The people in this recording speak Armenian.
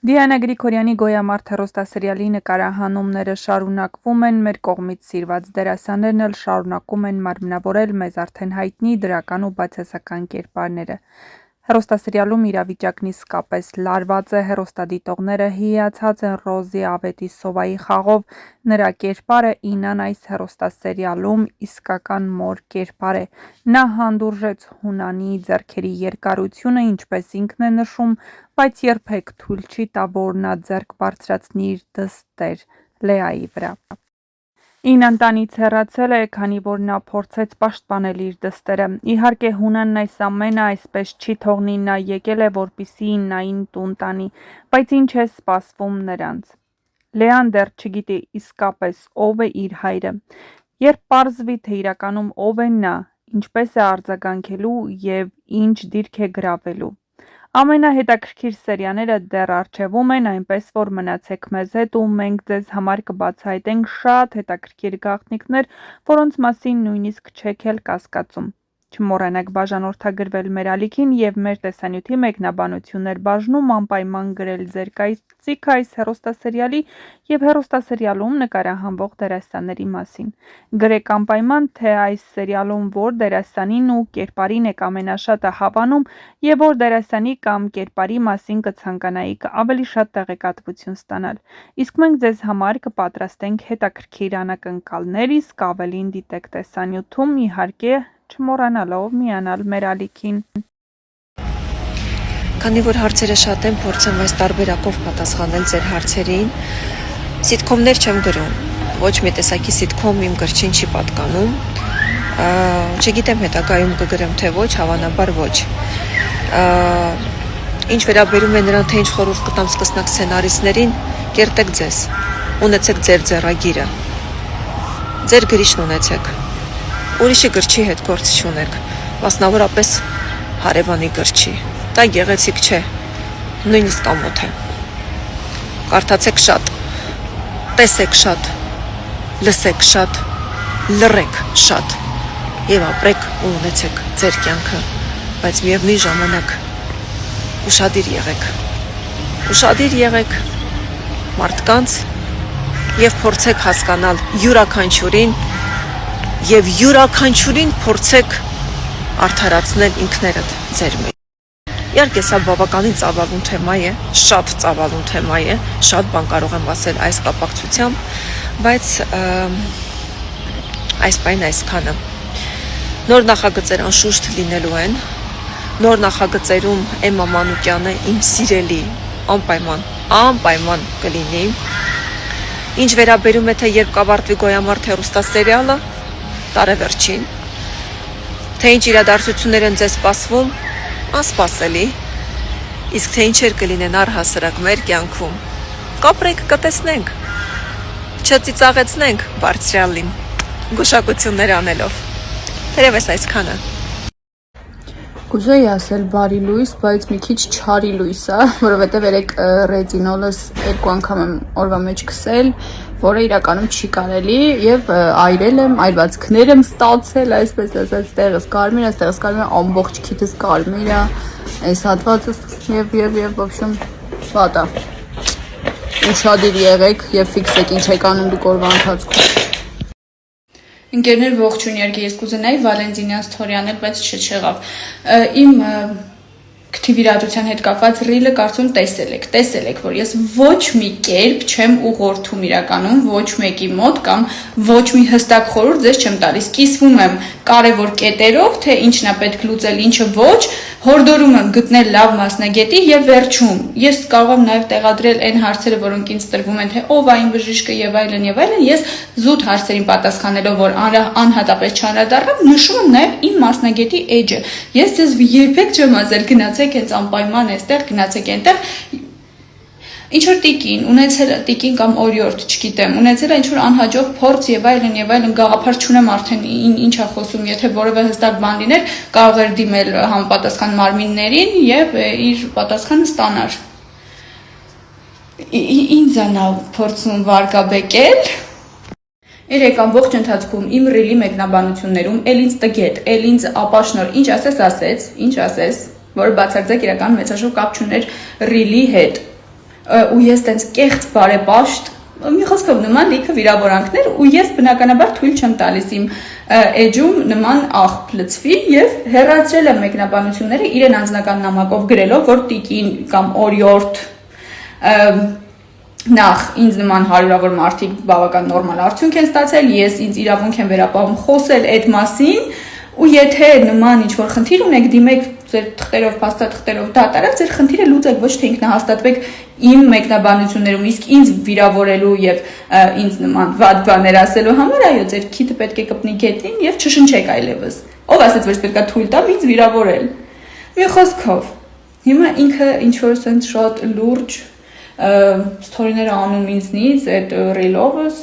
Դիանա Գրիգորյանի «Գոյամարտ» հեռուստասերիալի նկարահանումները շարունակվում են, մեր կողմից սիրված դերասաններն էլ շարունակում են մարմնավորել մեզ արդեն հայտնի դրական ու բացասական կերպարները։ Հեռուստասերիալում իրավիճակն իսկապես լարված է, հեռուստադիտողները հիացած են Ռոզի Ավետիսովայի խաղով, նրա կերպարը Ինան այս հեռուստասերիալում իսկական մոր կերպար է։ Նա հանդուրժեց Հունանի ձեռքերի երկարությունը, ինչպես ինքն է նշում, բայց երբեք թույլ չի տա, որ նա ձեռք բարձրացնի իր դստեր Լեայի վրա։ Ինան տանից հեռացել է, քանի որ նա փորձեց պաշտպանել իր դստերը։ Իհարկե Հունանն այս ամենը այսպես չի թողնի, նա եկել է, որպեսզի Ինային տուն տանի, բայց ինչ է սպասվում նրանց։ Լեան դեռ չգիտի իսկապես ով է իր հայրը։ Երբ պարզվի, թե իրականում ով է նա, ինչպես է արձագանքելու և ինչ դիրք է գրավելու։ Ամենահետաքրքիր սերիաները դեռ առջևում են, այնպես որ մնացեք մեզ հետ ու մենք ձեզ համար կբացահայտենք շատ հետաքրքիր գաղտնիքներ, որոնց մասին նույնիսկ չեք էլ կասկածում։ Չմոռանաք բաժանորդագրվել մեր ալիքին և մեր տեսանյութի մեկնաբանություններ բաժնում անպայման գրել ձեր կարծիքը այս հեռուստասերիալի և հեռուստասերիալում նկարահանվող դերասանների մասին։ Գրեք անպայման, թե այս սերիալում որ դերասանին ու կերպարին եք ամենաշատը հավանում և որ դերասանի կամ կերպարի մասին կցանկանայիք ավելի շատ տեղեկատվություն ստանալ։ Իսկ մենք ձեզ համար կպատրաստենք հետաքրքիր անակնկալներ, իսկ ավելին դիտեք տեսանյութում, իհարկե չմոռանալով միանալ մեր ալիքին։ Քանի որ հարցերը շատ են, փորձեմ այս տարբերակով պատասխանել ձեր հարցերին։ Սիթքոմներ չեմ գրում, ոչ մի տեսակի սիթքոմ իմ գրչին չի պատկանում։ Չգիտեմ հետագայում կգրեմ թե ոչ, հավանաբար ոչ։ Ինչ վերաբերում է նրան, թե ինչ խորհուրդ կտամ սկսնակ սցենարիստներին, կերտեք ձեզ, ունեցեք ձեր ձեռագիրը, ձեր գրիչն ունեցեք, ուրիշի գրչի հետ գործ չունեք, մասնավորապես հարևանի գրչի, դա գեղեցիկ չէ, նույնիսկ ամոթ է։ Կարդացեք շատ, տեսեք շատ, լսեք շատ, լռեք շատ և ապրեք ու ունեցեք ձեր կյանքը, բայց միևնույն ժամանակ ուշադիր եղեք մարդկանց և փորձեք հասկանալ յուրաքանչյուրին և յուրաքանչյուրին փորձեք արդարացնել ինքներդ ձեր մեջ։ Իհարկե սա բավականին ծավալուն թեմա է, շատ ծավալուն թեմա է, շատ բան կարող եմ ասել այս կապակցությամբ, բայց այս պայն այսքանը։ Նոր նախագծեր անշուշտ լինելու են, նոր նախագծերում Էմմա Մանուկյանը իմ սիրելի անպայման կլինի։ Ինչ վերաբերում է, թե երբ կավարտվի Գոյամարտ հեռուստասերիալը, տարեվերջին, թե ինչ իրադարձություններ են ձեզ սպասվում, անսպասելի, իսկ թե ինչեր կլինեն առհասարակ մեր կյանքում, կապրենք, կտեսնենք, չծիծաղեցնենք բարձրյալին, գուշակություններ անելով։ Թերևս այսքանը։ Կուզեի ասել բարի լույս, բայց մի քիչ չարի լույս է, որովհետև երեք ռետինոլս 2 անգամ եմ օրվա մեջ քսել, որը իրականում չի կարելի եւ այրել եմ, այրվածքներ եմ ստացել, այսպես ասած, տեղս կարմիր, այստեղս կարմիր, ամբողջ քիթս կարմիր է, այս հատվածս եւ в общем, վատա։ Ուշադիր եղեք եւ ֆիքսեք ինչ եք անում դուք օրվա ընթացքում։ Ընկերներ ողջույն, երկի ես կուզենայի Վալենտինյան ստորի անել, բայց չեղավ։ Իմ քթիվիրատության հետ կապված ռիլը կարծում տեսել եք, որ ես ոչ մի կերպ չեմ ուղղորդում իրականում ոչ մեկի մոտ կամ ոչ մի հստակ խորհուրդ ձեզ չեմ տալիս։ Կիսվում եմ կարևոր կետերով, թե ինչն է պետք լուծել, ինչը ոչ, հորդորում եմ գտնել լավ մասնագետի եւ վերջում։ Ես կարող եմ նաեւ տեղադրել այն հարցերը, որոնք ինձ տրվում են, թե ով է այն բժիշկը եւ այլն, ես զուտ հարցերին պատասխանելով, որ անհատապես չանդրադառնամ, նշում եմ նաեւ իմ մասնագետի էջը։ Ես ձեզ երբեք չեմ ասել գնացեք հենց անպայման այստեղ, գնացեք այնտեղ։ Ինչ որ տիկին կամ օրիորդ, չգիտեմ, ունեցել է ինչ որ անհաջող փորձ եւ այլն, գաղափար չունեմ արդեն ինչա խոսում, եթե որևէ հստակ բան լիներ, կարող էր դիմել համապատասխան մարմիններին եւ իր պատասխանը ստանար։ Ինձ անա փորձում վարկաբեկել։ Երեք ամբողջ ընթացքում իմ ռիլի մեկնաբանություններում էլ ինձ տգետ, էլ ինձ ապաշնոր, ինչ ասես, որը բացարձակ իրական մեծաշող կապ չուներ ռիլի հետ։ ու ես տենց կեղծ բարեպաշտ մի խոսքով նման լիքը վիրավորանքներ ու ես բնականաբար թույլ չեմ տալիս իմ էջում նման աղբ լցվի եւ հեռացրել եմ մեկնաբանությունները իրեն անձնական նամակով գրելով որ տիկին կամ օրիորդ նախ ինձ նման հարյուրավոր մարդիկ բավական նորմալ արդյունք են ստացել ես ինձ իրավունք եմ վերապահում խոսել այդ մասին ու եթե նման ինչ որ խնդիր ունեք դիմեք ձեր թղթերով, փաստաթղթերով դատարան, ձեր խնդիրը լուծեք, ոչ թե ինքնահաստատվեք իմ մեկնաբանություններում, իսկ ինձ վիրավորելու եւ ինձ նման վատ բաներ ասելու համար, այո, ձեր քիթը պետք է կպնի գետնին եւ չշնչեք այլևս։ Ով ասեց, որ պետք է թույլ տամ ինձ վիրավորել։ Մի խոսքով։ Հիմա ինքը ինչ որ sense շատ լուրջ ստորիներ անում ինձնից այդ ռիլովս